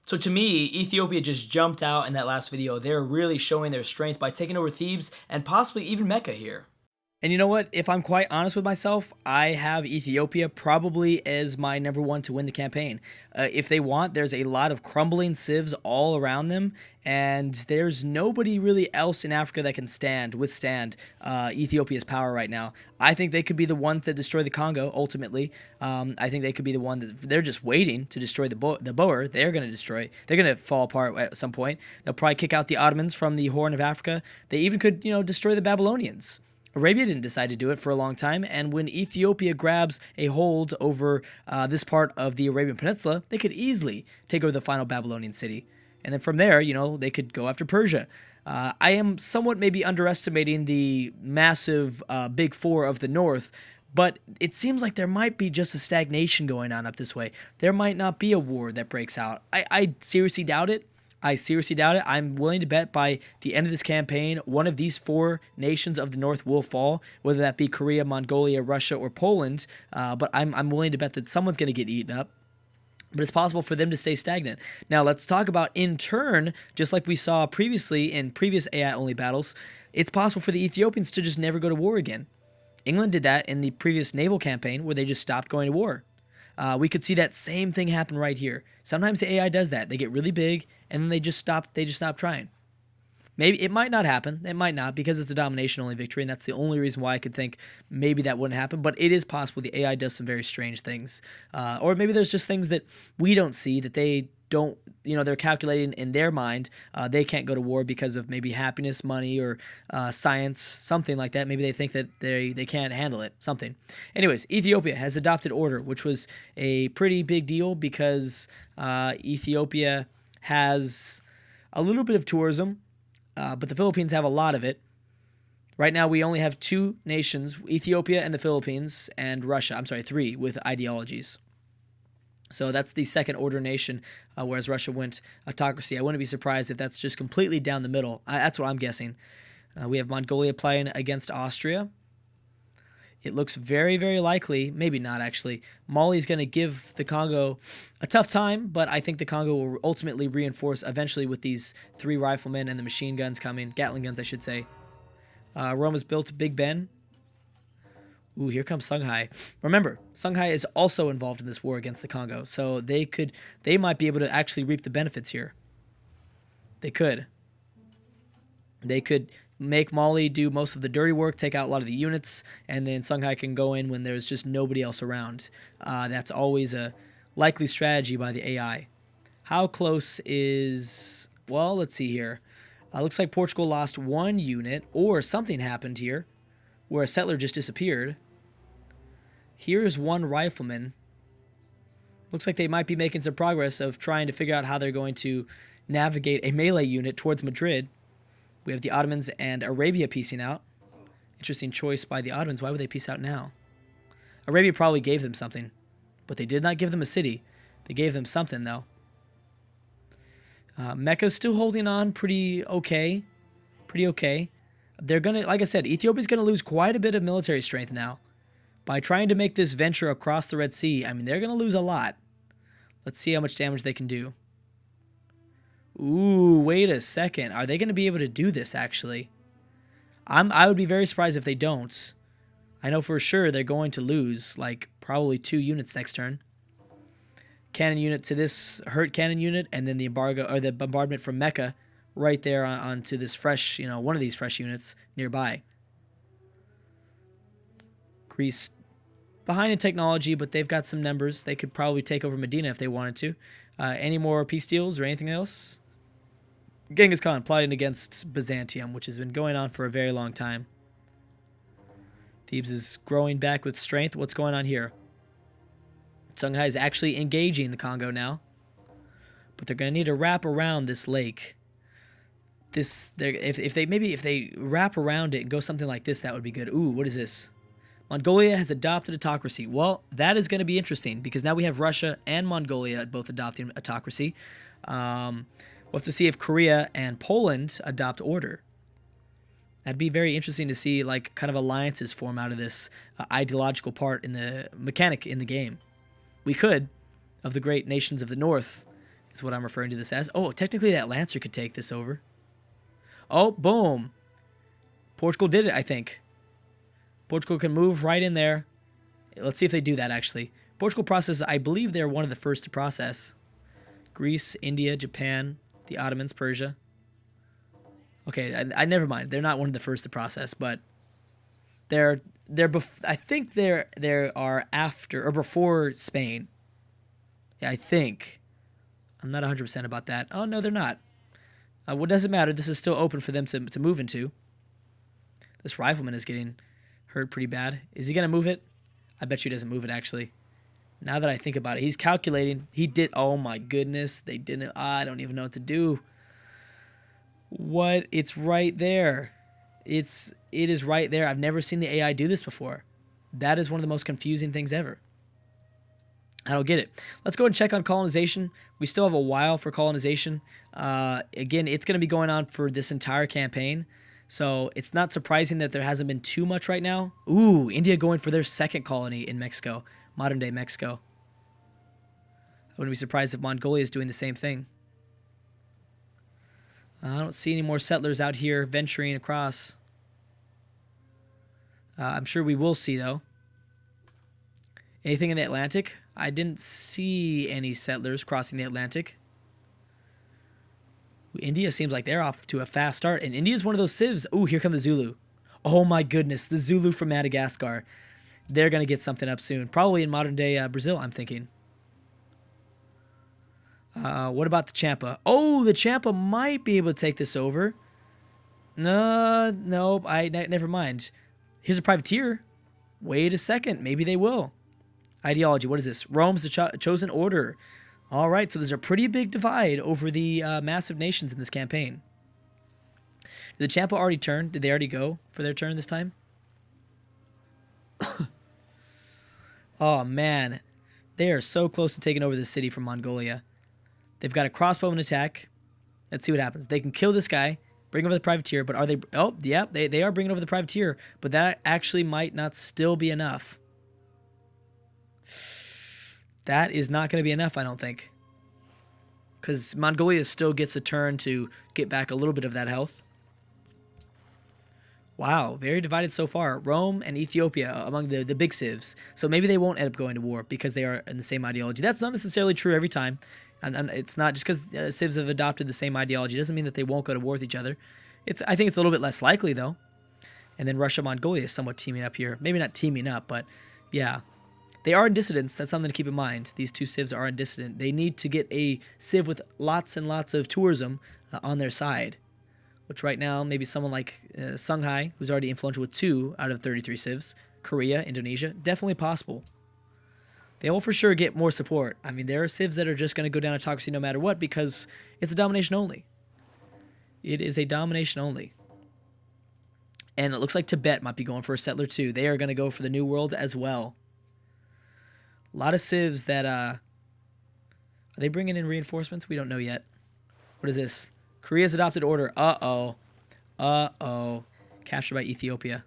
So to me, Ethiopia just jumped out in that last video. They're really showing their strength by taking over Thebes and possibly even Mecca here. And you know what? If I'm quite honest with myself, I have Ethiopia probably as my number one to win the campaign. If they want, there's a lot of crumbling civs all around them, and there's nobody really else in Africa that can withstand Ethiopia's power right now. I think they could be the ones that destroy the Congo ultimately. I think they could be the one that they're just waiting to destroy the Boer. They're going to destroy. They're going to fall apart at some point. They'll probably kick out the Ottomans from the Horn of Africa. They even could, destroy the Babylonians. Arabia didn't decide to do it for a long time, and when Ethiopia grabs a hold over this part of the Arabian Peninsula, they could easily take over the final Babylonian city. And then from there, they could go after Persia. I am somewhat maybe underestimating the massive big four of the north, but it seems like there might be just a stagnation going on up this way. There might not be a war that breaks out. I seriously doubt it. I'm willing to bet by the end of this campaign, one of these four nations of the north will fall, whether that be Korea, Mongolia, Russia, or Poland. But I'm willing to bet that someone's going to get eaten up. But it's possible for them to stay stagnant. Now, let's talk about, in turn, just like we saw previously in previous AI-only battles, it's possible for the Ethiopians to just never go to war again. England did that in the previous naval campaign where they just stopped going to war. We could see that same thing happen right here. Sometimes the AI does that. They get really big, and then they just stop trying. Maybe it might not happen. It might not, because it's a domination-only victory, and that's the only reason why I could think maybe that wouldn't happen. But it is possible the AI does some very strange things. Or maybe there's just things that we don't see that they don't, they're calculating in their mind. They can't go to war because of maybe happiness, money, or science, something like that. Maybe they think that they can't handle it, something. Anyways, Ethiopia has adopted order, which was a pretty big deal because Ethiopia has a little bit of tourism, but the Philippines have a lot of it. Right now, we only have two nations, Ethiopia and the Philippines, and Russia. I'm sorry, three, with ideologies. So that's the second order nation, whereas Russia went autocracy. I wouldn't be surprised if that's just completely down the middle. That's what I'm guessing. We have Mongolia playing against Austria. It looks very, very likely, maybe not actually, Mali's going to give the Congo a tough time, but I think the Congo will ultimately reinforce eventually with these three riflemen and the machine guns coming, Gatling guns I should say. Rome has built Big Ben. Ooh, here comes Songhai. Remember, Songhai is also involved in this war against the Congo, so they might be able to actually reap the benefits here. They could make Mali do most of the dirty work, take out a lot of the units, and then Songhai can go in when there's just nobody else around. That's always a likely strategy by the AI. How close is... Well, let's see here. Looks like Portugal lost one unit, or something happened here, where a settler just disappeared. Here's one rifleman. Looks like they might be making some progress of trying to figure out how they're going to navigate a melee unit towards Madrid. We have the Ottomans and Arabia piecing out. Interesting choice by the Ottomans. Why would they piece out now? Arabia probably gave them something, but they did not give them a city. They gave them something, though. Mecca's still holding on pretty okay. They're going to, like I said, Ethiopia's going to lose quite a bit of military strength now. By trying to make this venture across the Red Sea, I mean, they're going to lose a lot. Let's see how much damage they can do. Ooh, wait a second. Are they going to be able to do this, actually? I would be very surprised if they don't. I know for sure they're going to lose, like, probably 2 units next turn. Cannon unit to this hurt cannon unit, and then the bombardment from Mecca right there onto this fresh, one of these fresh units nearby. Greece behind in technology, but they've got some numbers. They could probably take over Medina if they wanted to. Any more peace deals or anything else? Genghis Khan plotting against Byzantium, which has been going on for a very long time. Thebes is growing back with strength. What's going on here? Songhai is actually engaging the Congo now, but they're going to need to wrap around this lake. If they wrap around it and go something like this, that would be good. Ooh, what is this? Mongolia has adopted autocracy. Well, that is going to be interesting because now we have Russia and Mongolia both adopting autocracy. We'll have to see if Korea and Poland adopt order. That'd be very interesting to see, like, kind of alliances form out of this ideological part in the mechanic in the game. We could, of the great nations of the north, is what I'm referring to this as. Oh, technically that Lancer could take this over. Oh, boom. Portugal did it, I think. Portugal can move right in there. Let's see if they do that, actually. Portugal processes, I believe they're one of the first to process. Greece, India, Japan, the Ottomans, Persia. Okay, I never mind. They're not one of the first to process, but I think they are after or before Spain. Yeah, I think. I'm not 100% about that. Oh, no, they're not. What does it matter? This is still open for them to move into. This rifleman is getting hurt pretty bad. Is he going to move it? I bet you he doesn't move it, actually. Now that I think about it, he's calculating. He did. Oh, my goodness. They didn't. I don't even know what to do. What? It's right there. It is right there. I've never seen the AI do this before. That is one of the most confusing things ever. I don't get it. Let's go and check on colonization. We still have a while for colonization. Again, it's going to be going on for this entire campaign. So it's not surprising that there hasn't been too much right now. Ooh, India going for their second colony in Mexico, modern day Mexico. I wouldn't be surprised if Mongolia is doing the same thing. I don't see any more settlers out here venturing across. I'm sure we will see, though. Anything in the Atlantic? I didn't see any settlers crossing the Atlantic. India seems like they're off to a fast start. And India is one of those civs. Ooh, here come the Zulu. Oh, my goodness. The Zulu from Madagascar. They're going to get something up soon. Probably in modern-day Brazil, I'm thinking. What about the Champa? Oh, the Champa might be able to take this over. No, nope. Never mind. Here's a privateer. Wait a second. Maybe they will. Ideology. What is this? Rome's the chosen order. All right. So there's a pretty big divide over the massive nations in this campaign. Did the Champa already turn? Did they already go for their turn this time? Oh, man. They are so close to taking over this city from Mongolia. They've got a crossbowman attack. Let's see what happens. They can kill this guy, bring over the privateer, but are they... Oh, yeah, they are bringing over the privateer, but that actually might not still be enough. That is not going to be enough, I don't think. Because Mongolia still gets a turn to get back a little bit of that health. Wow, very divided so far. Rome and Ethiopia among the big civs. So maybe they won't end up going to war because they are in the same ideology. That's not necessarily true every time. And it's not just because civs have adopted the same ideology. It doesn't mean that they won't go to war with each other. I think it's a little bit less likely, though. And then Russia, Mongolia is somewhat teaming up here. Maybe not teaming up, but yeah. They are in dissidence. That's something to keep in mind. These two civs are in dissident. They need to get a civ with lots and lots of tourism on their side. Which right now, maybe someone like Songhai, who's already influential with 2 out of 33 civs. Korea, Indonesia, definitely possible. They will for sure get more support. I mean, there are civs that are just going to go down autocracy no matter what because it's a domination only. It is a domination only. And it looks like Tibet might be going for a settler too. They are going to go for the New World as well. A lot of civs that... Are they bringing in reinforcements? We don't know yet. What is this? Korea's adopted order. Uh-oh. Uh-oh. Captured by Ethiopia.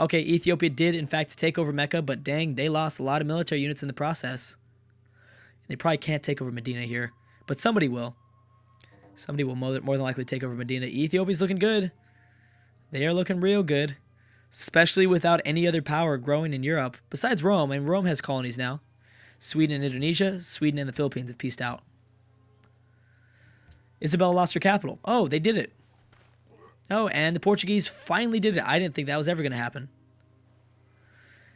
Okay, Ethiopia did, in fact, take over Mecca, but dang, they lost a lot of military units in the process. They probably can't take over Medina here, but somebody will. Somebody will more than likely take over Medina. Ethiopia's looking good. They are looking real good, especially without any other power growing in Europe, besides Rome, and Rome has colonies now. Sweden and Indonesia, Sweden and the Philippines have peaced out. Isabella lost her capital. Oh, they did it. Oh, and the Portuguese finally did it. I didn't think that was ever going to happen.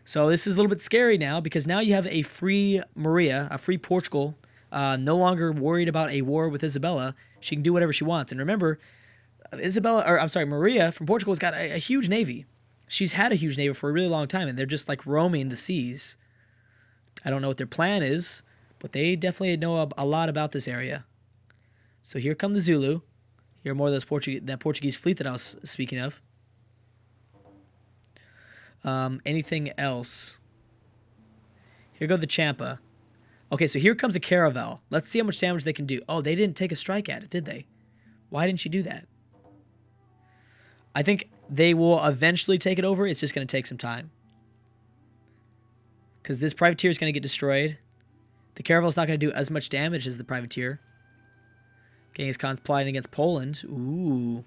So this is a little bit scary now because now you have a free Maria, a free Portugal, no longer worried about a war with Isabella. She can do whatever she wants. And remember, Maria from Portugal has got a huge navy. She's had a huge navy for a really long time, and they're just like roaming the seas. I don't know what their plan is, but they definitely know a lot about this area. So here come the Zulu. Here are more of those Portuguese fleet that I was speaking of. Anything else? Here go the Champa. Okay, so here comes a caravel. Let's see how much damage they can do. Oh, they didn't take a strike at it, did they? Why didn't you do that? I think they will eventually take it over. It's just going to take some time. Because this privateer is going to get destroyed. The caravel's not going to do as much damage as the privateer. Genghis Khan's plotting against Poland. Ooh.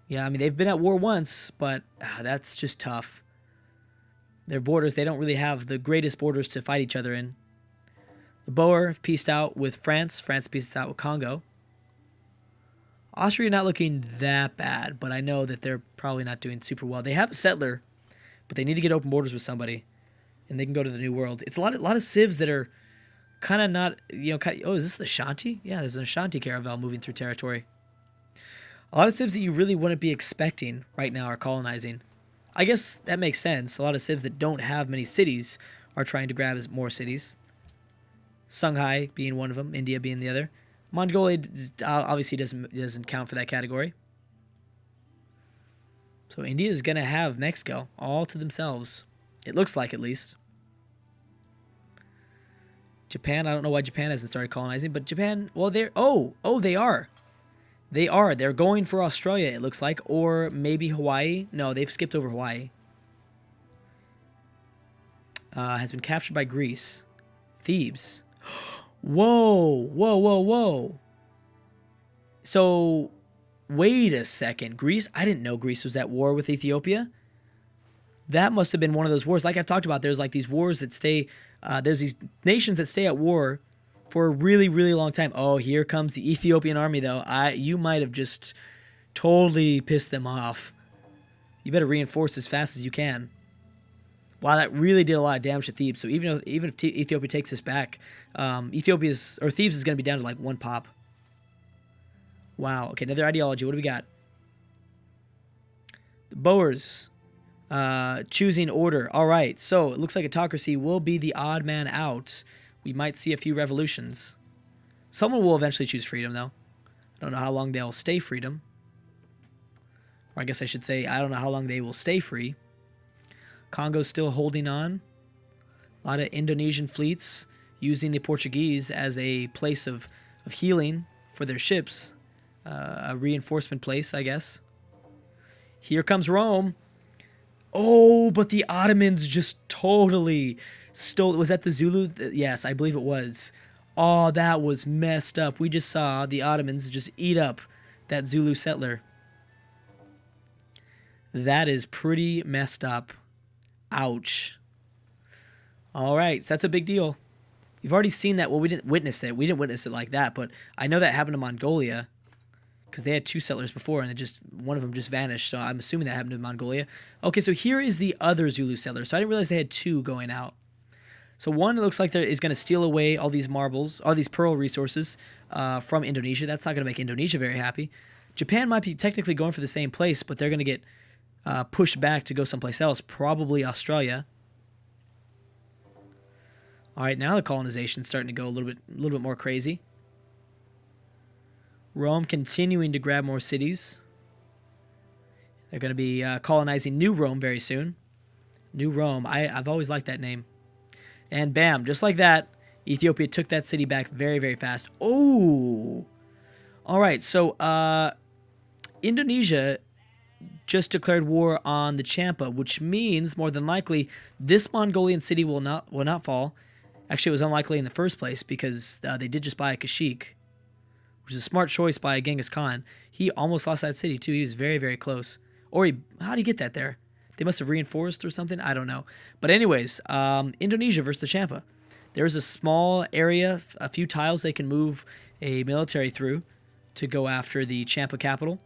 Yeah, I mean, they've been at war once, but that's just tough. Their borders, they don't really have the greatest borders to fight each other in. The Boer peaced out with France. France peaced out with Congo. Austria not looking that bad, but I know that they're probably not doing super well. They have a settler, but they need to get open borders with somebody, and they can go to the New World. It's a lot of civs that are kind of not, oh, is this the Ashanti? Yeah, there's an Ashanti caravel moving through territory. A lot of civs that you really wouldn't be expecting right now are colonizing. I guess that makes sense. A lot of civs that don't have many cities are trying to grab more cities. Songhai being one of them, India being the other. Mongolia obviously doesn't count for that category. So India is going to have Mexico all to themselves. It looks like, at least. Japan, I don't know why Japan hasn't started colonizing, but Japan, well, they are. They're going for Australia, it looks like, or maybe Hawaii. No, they've skipped over Hawaii. Has been captured by Greece. Thebes. Whoa. So, wait a second. Greece? I didn't know Greece was at war with Ethiopia. That must have been one of those wars. Like I've talked about, there's like these wars that stay, there's these nations that stay at war for a really, really long time. Oh, here comes the Ethiopian army, though. You might have just totally pissed them off. You better reinforce as fast as you can. Wow, that really did a lot of damage to Thebes. So even if Ethiopia takes this back, Thebes is going to be down to like 1 pop. Wow. Okay, another ideology. What do we got? The Boers choosing order. All right. So it looks like autocracy will be the odd man out. We might see a few revolutions. Someone will eventually choose freedom, though. I don't know how long they'll stay freedom. Or I guess I should say, I don't know how long they will stay free. Congo's still holding on. A lot of Indonesian fleets using the Portuguese as a place of healing for their ships. A reinforcement place, I guess. Here comes Rome. Oh, but the Ottomans just totally stole. Was that the Zulu? Yes, I believe it was. Oh, that was messed up. We just saw the Ottomans just eat up that Zulu settler. That is pretty messed up. Ouch. All right, so that's a big deal. You've already seen that. Well, we didn't witness it. We didn't witness it like that, but I know that happened to Mongolia because they had 2 settlers before, and one of them just vanished. So I'm assuming that happened to Mongolia. Okay, so here is the other Zulu settler. So I didn't realize they had 2 going out. So one, it looks like is going to steal away all these marbles, all these pearl resources from Indonesia. That's not going to make Indonesia very happy. Japan might be technically going for the same place, but they're going to get pushed back to go someplace else, probably Australia. All right, now the colonization is starting to go a little bit more crazy. Rome continuing to grab more cities. They're going to be colonizing New Rome very soon. New Rome. I've always liked that name. And bam, just like that, Ethiopia took that city back very, very fast. Oh! All right, so Indonesia just declared war on the Champa, which means more than likely this Mongolian city will not fall. Actually, it was unlikely in the first place because they did just buy a Kashik, which is a smart choice by Genghis Khan. He almost lost that city too. He was very, very close. Or how did he get that there? They must have reinforced or something. I don't know. But anyways, Indonesia versus the Champa. There's a small area, a few tiles they can move a military through to go after the Champa capital.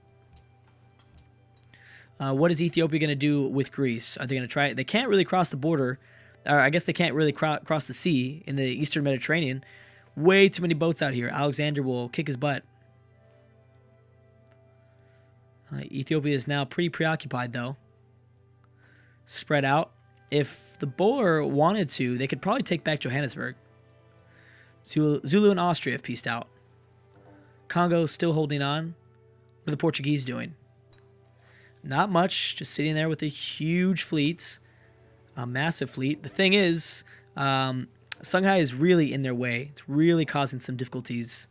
What is Ethiopia going to do with Greece? Are they going to try it? They can't really cross the border. Or I guess they can't really cross the sea in the eastern Mediterranean. Way too many boats out here. Alexander will kick his butt. Ethiopia is now pretty preoccupied, though. Spread out. If the Boer wanted to, they could probably take back Johannesburg. Zulu and Austria have peaced out. Congo still holding on. What are the Portuguese doing? Not much. Just sitting there with a huge fleet. A massive fleet. The thing is, Songhai is really in their way. It's really causing some difficulties.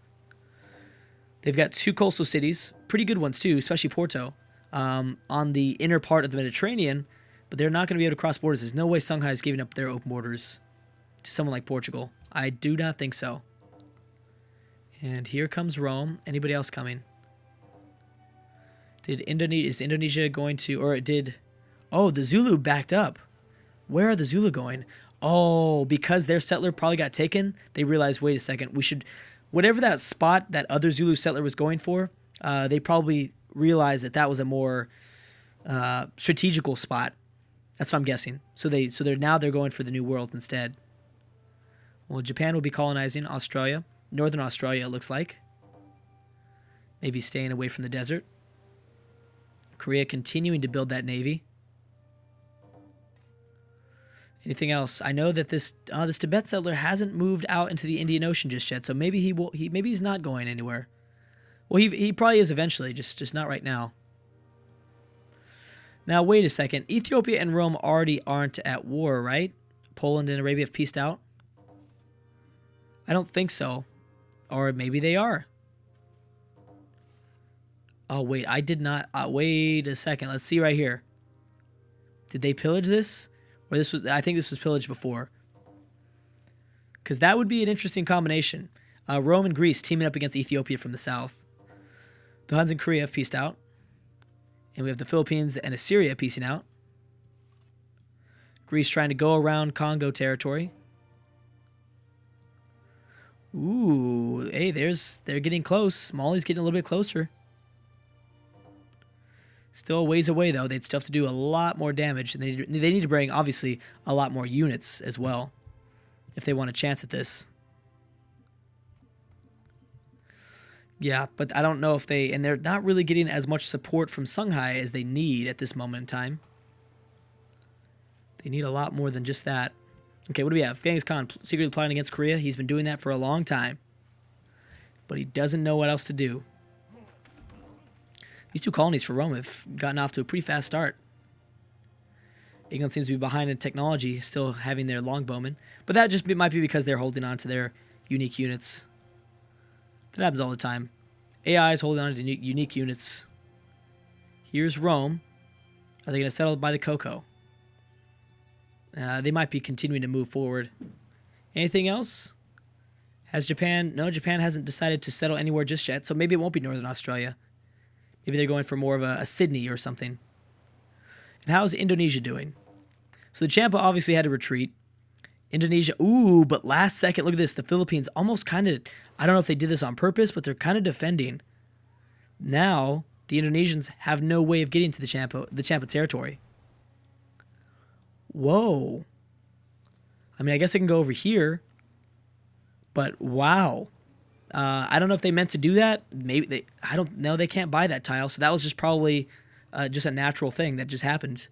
They've got 2 coastal cities. Pretty good ones, too, especially Porto. On the inner part of the Mediterranean. But they're not going to be able to cross borders. There's no way Songhai is giving up their open borders to someone like Portugal. I do not think so. And here comes Rome. Anybody else coming? Is Indonesia going to, or it did, oh, the Zulu backed up. Where are the Zulu going? Oh, because their settler probably got taken, they realized, wait a second, we should, whatever that spot that other Zulu settler was going for, they probably realized that that was a more strategical spot. That's what I'm guessing. So they're going for the New World instead. Well, Japan will be colonizing Australia, Northern Australia, it looks like. Maybe staying away from the desert. Korea continuing to build that navy. Anything else? I know that this Tibet settler hasn't moved out into the Indian Ocean just yet, so maybe maybe he's not going anywhere. Well, he probably is eventually, just not right now. Now wait a second. Ethiopia and Rome already aren't at war, right? Poland and Arabia have peaced out. I don't think so, or maybe they are. Oh, wait, I did not... wait a second. Let's see right here. Did they pillage this? Or this was... I think this was pillaged before. Because that would be an interesting combination. Rome and Greece teaming up against Ethiopia from the south. The Huns and Korea have peaced out. And we have the Philippines and Assyria peacing out. Greece trying to go around Congo territory. Ooh, hey, they're getting close. Mali's getting a little bit closer. Still a ways away, though. They'd still have to do a lot more damage. And they need to bring, obviously, a lot more units as well if they want a chance at this. Yeah, but I don't know if they... And they're not really getting as much support from Songhai as they need at this moment in time. They need a lot more than just that. Okay, what do we have? Genghis Khan secretly plotting against Korea. He's been doing that for a long time. But he doesn't know what else to do. These two colonies for Rome have gotten off to a pretty fast start. England seems to be behind in technology, still having their longbowmen. But that just might be because they're holding on to their unique units. That happens all the time. AI is holding on to unique units. Here's Rome. Are they going to settle by the cocoa? They might be continuing to move forward. Anything else? Has Japan... No, Japan hasn't decided to settle anywhere just yet, so maybe it won't be Northern Australia. Maybe they're going for more of a Sydney or something. And how's Indonesia doing? So the Champa obviously had to retreat. Indonesia, ooh, but last second, look at this. The Philippines almost kind of, I don't know if they did this on purpose, but they're kind of defending. Now, the Indonesians have no way of getting to the Champa territory. Whoa. I mean, I guess I can go over here. But wow. I don't know if they meant to do that. Maybe I don't know. They can't buy that tile. So that was just probably just a natural thing that just happened.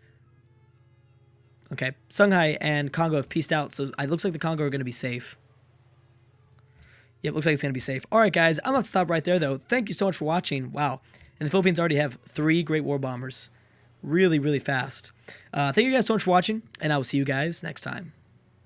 Okay. Songhai and Congo have peaced out. So it looks like the Congo are going to be safe. Yep, looks like it's going to be safe. All right, guys. I'm going to stop right there, though. Thank you so much for watching. Wow. And the Philippines already have 3 great war bombers. Really, really fast. Thank you guys so much for watching. And I will see you guys next time.